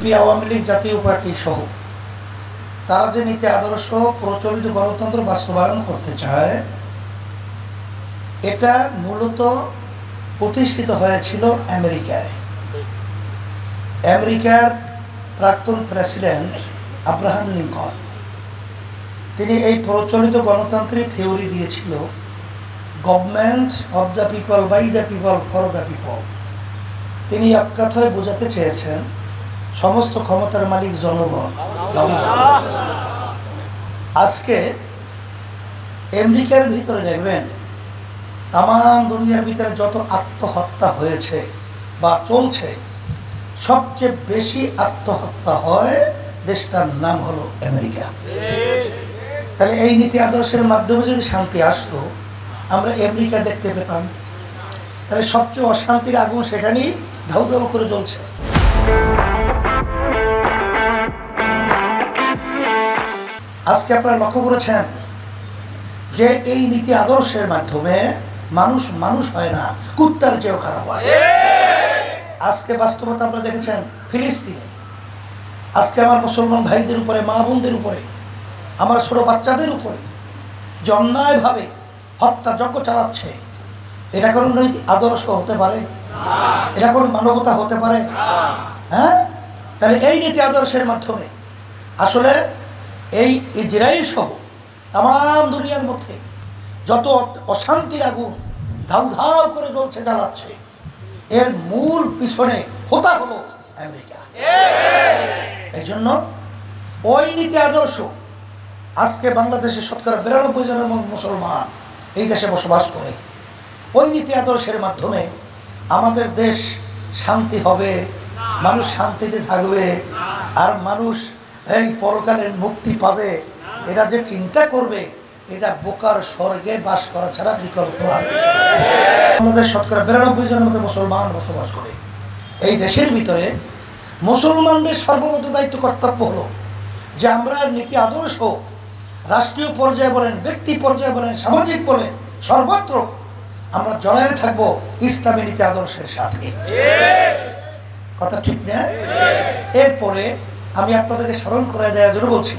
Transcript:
BNP, Awami League, জাতীয় party সহ তারা যে নীতি আদর্শ প্রচলিত গণতন্ত্র বাস্তবায়ন করতে চায়, এটা মূলত প্রতিষ্ঠিত হয়েছিল আমেরিকায়। আমেরিকার প্রাক্তন প্রেসিডেন্ট আব্রাহাম লিঙ্কন, তিনি এই প্রচলিত গণতন্ত্রের থিওরি দিয়েছিল, government of the people, by the people, for the people. তিনি এক কথায় বোঝাতে চেয়েছেন সমস্ত ক্ষমতার মালিক জনগণ। আজকে আমেরিকার ভিতরে দেখবেন তাম দুনিয়ার ভিতরে যত আত্মহত্যা হয়েছে বা চলছে, সবচেয়ে বেশি আত্মহত্যা হয় দেশটার নাম হলো আমেরিকা। তাহলে এই নীতি আদর্শের মাধ্যমে যদি শান্তি আসতো, আমরা আমেরিকা দেখতে পেতাম। তাহলে সবচেয়ে অশান্তির আগুন সেখানেই ধাউ ধাউ করে জ্বলছে। আজকে আপনারা লক্ষ্য করেছেন যে এই নীতি আদর্শের মাধ্যমে মানুষ মানুষ হয় না, কুত্তার চেয়েও খারাপ হয়। আজকে বাস্তবতা আপনারা দেখেছেন ফিলিস্তিনে। আজকে আমার মুসলমান ভাইদের উপরে, মা বোনদের উপরে, আমার ছোট বাচ্চাদের উপরে যে অন্যায়ভাবে হত্যাযজ্ঞ চালাচ্ছে, এটা কোনো নৈতিক আদর্শ হতে পারে? এটা কোনো মানবতা হতে পারে? হ্যাঁ। তাহলে এই নীতি আদর্শের মাধ্যমে আসলে এই ইজরায়েল সহ তাম দুনিয়ার মধ্যে যত অশান্তির আগুন ধাউ ধাউ করে জ্বলছে, জ্বালাচ্ছে, এর মূল পিছনে হোতা হলো আমেরিকা। এই জন্য ওই নীতি আদর্শ আজকে বাংলাদেশে 92% জনের মুসলমান এই দেশে বসবাস করে। ওই নীতি আদর্শের মাধ্যমে আমাদের দেশ শান্তি হবে, মানুষ শান্তিতে থাকবে, আর মানুষ এই পরকালের মুক্তি পাবে। এরা যে চিন্তা করবে, এটা বোকার স্বর্গে বাস করা ছাড়া বিকল্প আর কিছু নেই। বাংলাদেশ 92% জনের মতো মুসলমান বসবাস করে। এই দেশের ভিতরে মুসলমানদের সর্বমত দায়িত্ব কর্তব্য হলো যে আমরা নীতি আদর্শ রাষ্ট্রীয় পর্যায়ে বলেন, ব্যক্তি পর্যায়ে বলেন, সামাজিক বলেন, সর্বত্র আমরা জড়ায়ে থাকবো ইসলামী নীতি আদর্শের সাথে। কথা ঠিক না? এরপরে আমি আপনাদেরকে স্মরণ করে দেওয়ার জন্য বলছি,